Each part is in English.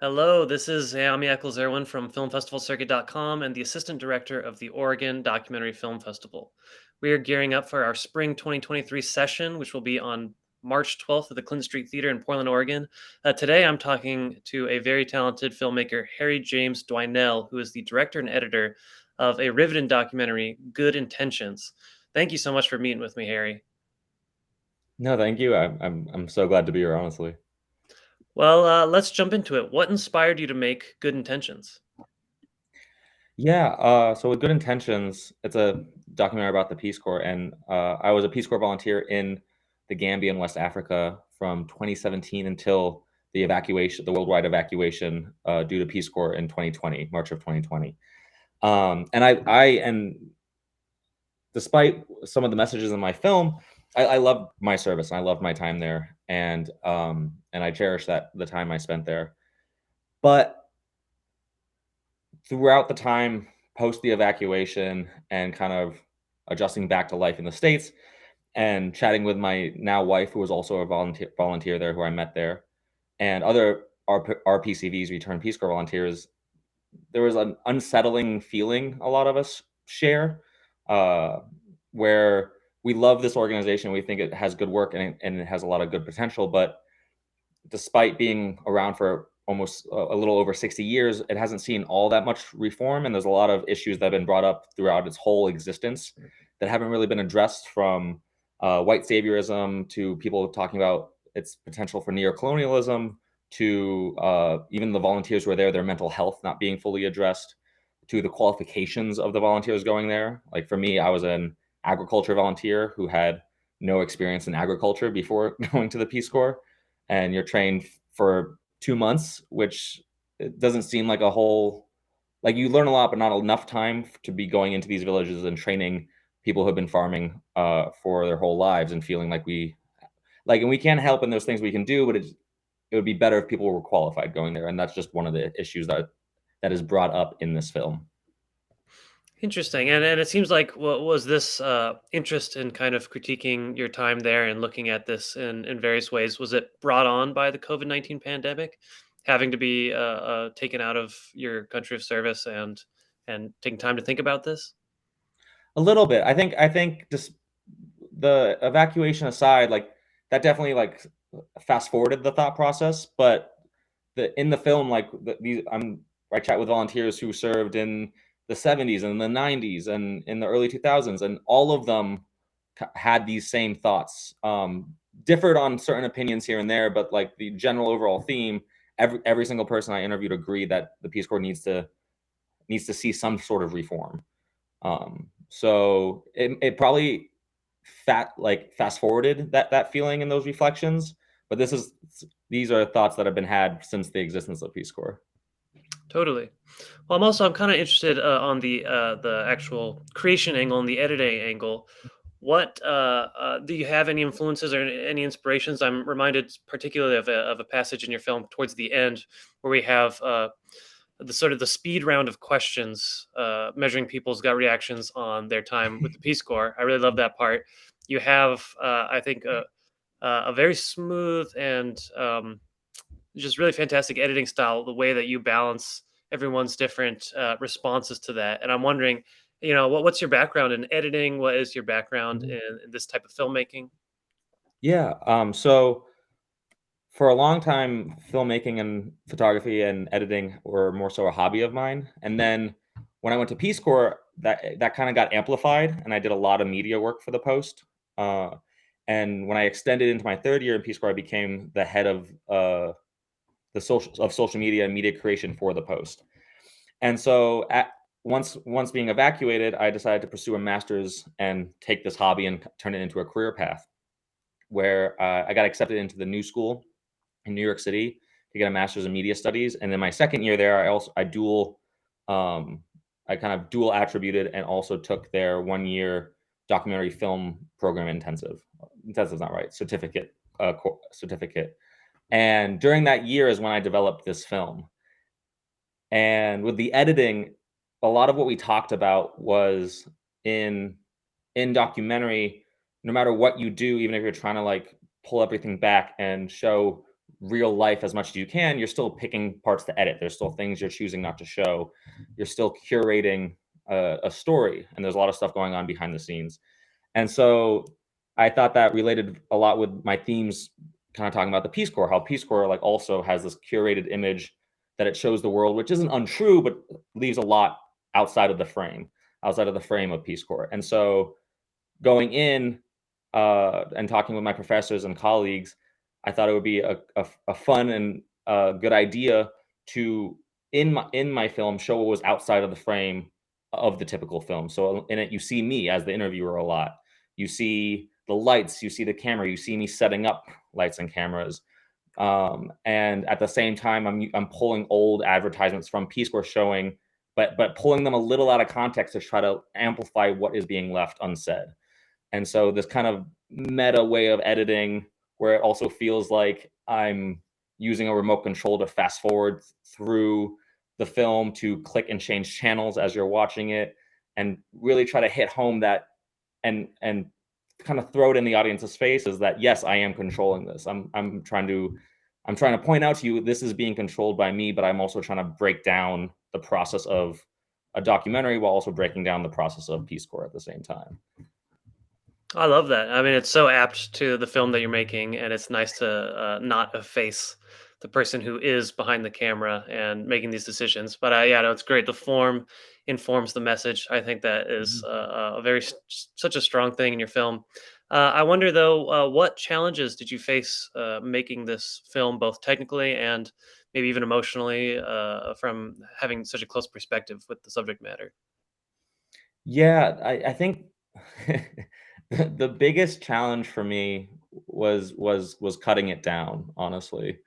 Hello, this is Naomi Eccles-Irwin from filmfestivalcircuit.com and the assistant director of the Oregon Documentary Film Festival. We are gearing up for our spring 2023 session, which will be on March 12th at the Clinton Street Theater in Portland, Oregon. Today, I'm talking to a very talented filmmaker, Harry James Dwinell, who is the director and editor of a riveting documentary, Good Intentions. Thank you so much for meeting with me, Harry. No, thank you. I'm so glad to be here, honestly. Well, let's jump into it. What inspired you to make Good Intentions? Yeah, so with Good Intentions, it's a documentary about the Peace Corps, and I was a Peace Corps volunteer in the Gambia in West Africa from 2017 until the worldwide evacuation due to Peace Corps in 2020, March of 2020. And despite some of the messages in my film, I love my service and I love my time there, and I cherish the time I spent there. But throughout the time post the evacuation and kind of adjusting back to life in the States and chatting with my now wife, who was also a volunteer there, who I met there, and other RPCVs, returned Peace Corps volunteers, there was an unsettling feeling a lot of us share, uh, where we love this organization. We think it has good work and it has a lot of good potential. But despite being around for almost a little over 60 years, it hasn't seen all that much reform. And there's a lot of issues that have been brought up throughout its whole existence that haven't really been addressed, from white saviorism to people talking about its potential for neocolonialism to even the volunteers who are there, their mental health not being fully addressed, to the qualifications of the volunteers going there. Like for me, I was an agriculture volunteer who had no experience in agriculture before going to the Peace Corps, and you're trained for 2 months, which it doesn't seem like a whole, like you learn a lot, but not enough time to be going into these villages and training people who have been farming for their whole lives and feeling and we can't help, and there's things we can do, but it would be better if people were qualified going there. And that's just one of the issues that is brought up in this film. Interesting. And it seems like what was this interest in kind of critiquing your time there and looking at this in various ways? Was it brought on by the COVID-19 pandemic, having to be taken out of your country of service and taking time to think about this? A little bit. I think just the evacuation aside, like that definitely like fast forwarded the thought process. But in the film, I chat with volunteers who served in the 70s and the 90s and in the early 2000s, and all of them had these same thoughts. Differed on certain opinions here and there, but like the general overall theme, every single person I interviewed agreed that the Peace Corps needs to see some sort of reform. So it probably fast forwarded that feeling and those reflections. But these are thoughts that have been had since the existence of Peace Corps. Totally. Well, I'm kind of interested on the actual creation angle and the editing angle. What do you have any influences or any inspirations? I'm reminded particularly of a passage in your film towards the end where we have the sort of the speed round of questions, measuring people's gut reactions on their time with the Peace Corps. I really love that part. You have, I think, a very smooth and just really fantastic editing style, the way that you balance everyone's different responses to that. And I'm wondering, what's your background in editing? What is your background Mhm. in this type of filmmaking? Yeah. So for a long time, filmmaking and photography and editing were more so a hobby of mine. And then when I went to Peace Corps, that kind of got amplified, and I did a lot of media work for the Post. Uh, and when I extended into my third year in Peace Corps, I became the head of social media and media creation for the Post. And so once being evacuated, I decided to pursue a master's and take this hobby and turn it into a career path, where I got accepted into the New School in New York City to get a master's in media studies. And then my second year there, um, I kind of dual attributed and also took their 1 year documentary film program intensive. Intensive's not right. Certificate. And during that year is when I developed this film. And with the editing, a lot of what we talked about was in documentary. No matter what you do, even if you're trying to like pull everything back and show real life as much as you can, you're still picking parts to edit. There's still things you're choosing not to show. You're still curating a story, and there's a lot of stuff going on behind the scenes. And so I thought that related a lot with my themes, kind of talking about the Peace Corps, how Peace Corps like also has this curated image that it shows the world, which isn't untrue, but leaves a lot outside of the frame, of Peace Corps. And so going in and talking with my professors and colleagues, I thought it would be a fun and good idea to in my film show what was outside of the frame of the typical film. So in it, you see me as the interviewer a lot. You see the lights, you see the camera, you see me setting up lights and cameras. And at the same time, I'm pulling old advertisements from Peace Corps showing, but pulling them a little out of context to try to amplify what is being left unsaid. And so this kind of meta way of editing, where it also feels like I'm using a remote control to fast forward through the film to click and change channels as you're watching it, and really try to hit home that and kind of throw it in the audience's face is that yes, I am controlling this. I'm trying to point out to you this is being controlled by me, but I'm also trying to break down the process of a documentary while also breaking down the process of Peace Corps at the same time. I love that. I mean, it's so apt to the film that you're making, and it's nice to not efface the person who is behind the camera and making these decisions. But yeah, no, it's great. The form informs the message. I think that is a very such a strong thing in your film. I wonder though, what challenges did you face making this film, both technically and maybe even emotionally, from having such a close perspective with the subject matter? Yeah, I think the biggest challenge for me was cutting it down, honestly.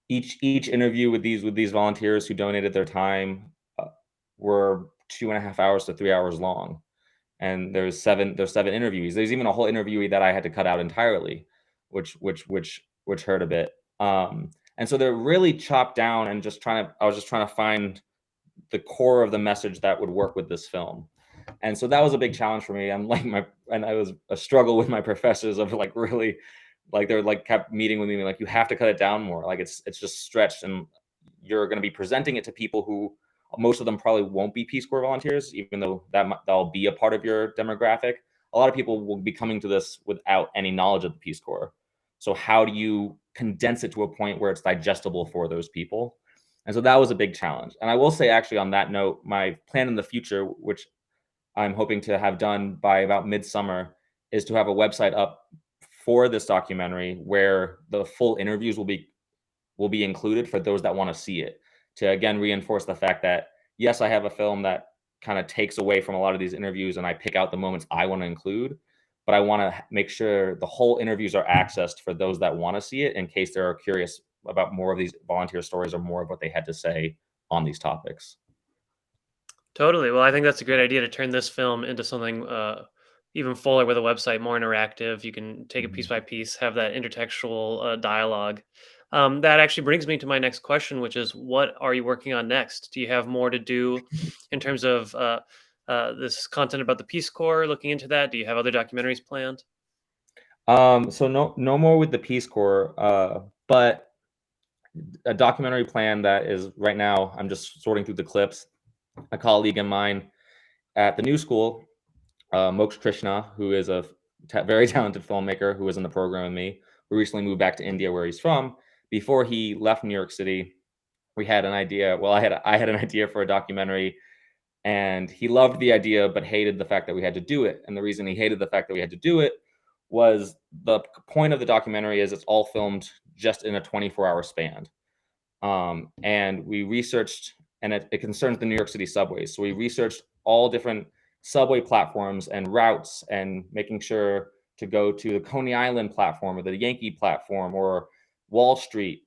Each interview with these volunteers who donated their time were 2.5 hours to 3 hours long, and there's seven interviewees. There's even a whole interviewee that I had to cut out entirely, which hurt a bit. And so they're really chopped down, and I was just trying to find the core of the message that would work with this film. And so that was a big challenge for me. And I was a struggle with my professors of like really, like they're like kept meeting with me like you have to cut it down more. Like it's just stretched, and you're going to be presenting it to people who most of them probably won't be Peace Corps volunteers, even though that'll be a part of your demographic. A lot of people will be coming to this without any knowledge of the Peace Corps. So how do you condense it to a point where it's digestible for those people? And so that was a big challenge. And I will say, actually, on that note, my plan in the future, which I'm hoping to have done by about midsummer, is to have a website up for this documentary where the full interviews will be included for those that want to see it. To again reinforce the fact that yes, I have a film that kind of takes away from a lot of these interviews, and I pick out the moments I want to include, but I want to make sure the whole interviews are accessed for those that want to see it in case they're curious about more of these volunteer stories or more of what they had to say on these topics. Totally. Well, I think that's a great idea to turn this film into something even fuller with a website, more interactive. You can take it piece Mhm. by piece, have that intertextual dialogue. That actually brings me to my next question, which is what are you working on next? Do you have more to do in terms of this content about the Peace Corps, looking into that? Do you have other documentaries planned? So no more with the Peace Corps, but a documentary plan that is right now. I'm just sorting through the clips. A colleague of mine at the new school, Moksh Krishna, who is a very talented filmmaker who was in the program with me, who recently moved back to India where he's from. Before he left New York City, we had an idea. Well, I had an idea for a documentary, and he loved the idea but hated the fact that we had to do it. And the reason he hated the fact that we had to do it was the point of the documentary is it's all filmed just in a 24-hour span. And we researched, and it concerns the New York City subways. So we researched all different subway platforms and routes, and making sure to go to the Coney Island platform or the Yankee platform or Wall Street.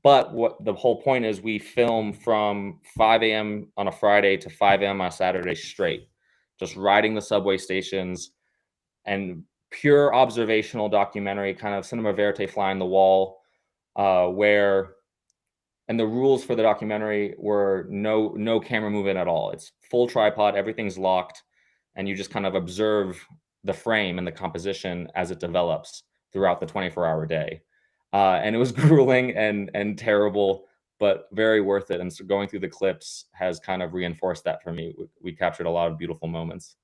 But what the whole point is, we film from 5 a.m. on a Friday to 5 a.m. on a Saturday straight, just riding the subway stations, and pure observational documentary, kind of cinema verite, fly on the wall, where and the rules for the documentary were no camera movement at all. It's full tripod, everything's locked, and you just kind of observe the frame and the composition as it develops throughout the 24-hour day. and it was grueling and terrible, but very worth it. And so going through the clips has kind of reinforced that for me. We captured a lot of beautiful moments.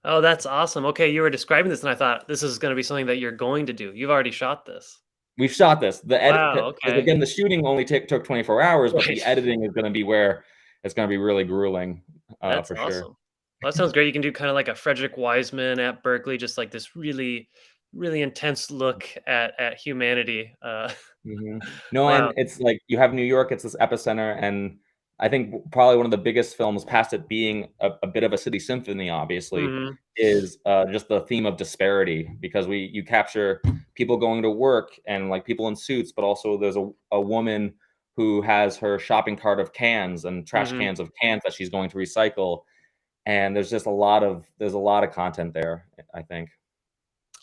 Oh, that's awesome. Okay, you were describing this, and I thought this is going to be something that you're going to do. You've already shot this. We've shot this. The edit Wow. because Okay. again, the shooting only took 24 hours, but Right. the editing is gonna be where it's gonna be really grueling, That's for sure. awesome. Well, that sounds great. You can do kind of like a Frederick Wiseman at Berkeley, just like this really, really intense look at humanity. Mhm. No, and Wow. it's like you have New York, it's this epicenter, and I think probably one of the biggest films past it being a bit of a city symphony, obviously, Hmm. is, just the theme of disparity because you capture people going to work and, like, people in suits, but also there's a woman who has her shopping cart of cans and trash Hmm. cans of cans that she's going to recycle, and there's a lot of content there, I think.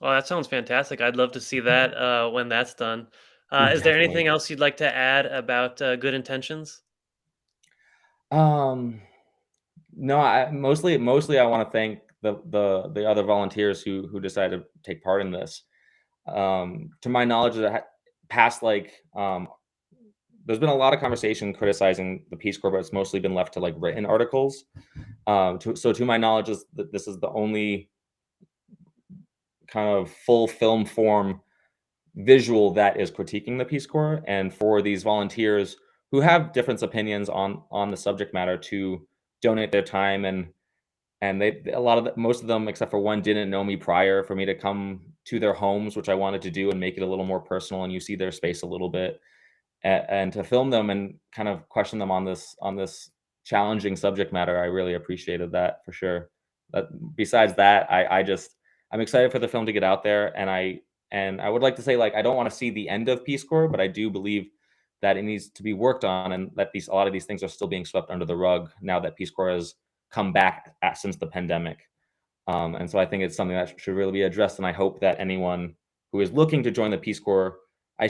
Oh, that sounds fantastic. I'd love to see that when that's done. Is there Definitely. anything else you'd like to add about Good Intentions? Um No, mostly I wanna thank the other volunteers who decided to take part in this. To my knowledge, past, there's been a lot of conversation criticizing the Peace Corps, but it's mostly been left to, like, written articles. To my knowledge, this is the only kind of full film form visual that is critiquing the Peace Corps, and for these volunteers who have different opinions on the subject matter to donate their time and they a lot of most of them except for one didn't know me prior for me to come to their homes, which I wanted to do and make it a little more personal and you see their space a little bit and to film them and kind of question them on this challenging subject matter. I really appreciated that for sure. But besides that, I'm excited for the film to get out there and I would like to say like I don't want to see the end of Peace Corps, but I do believe that it needs to be worked on and that these a lot of these things are still being swept under the rug now that Peace Corps has come back since the pandemic. And so I think it's something that should really be addressed. And I hope that anyone who is looking to join the Peace Corps, I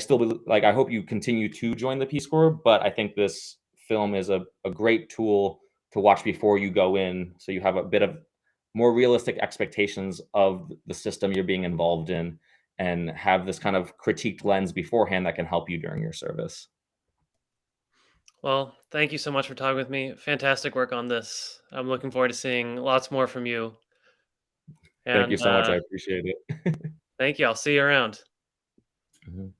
hope you continue to join the Peace Corps. But I think this film is a great tool to watch before you go in, so you have a bit of more realistic expectations of the system you're being involved in, and have this kind of critiqued lens beforehand that can help you during your service. Well, thank you so much for talking with me. Fantastic work on this. I'm looking forward to seeing lots more from you. Thank you And so much. I appreciate it. thank you. I'll see you around. Mhm.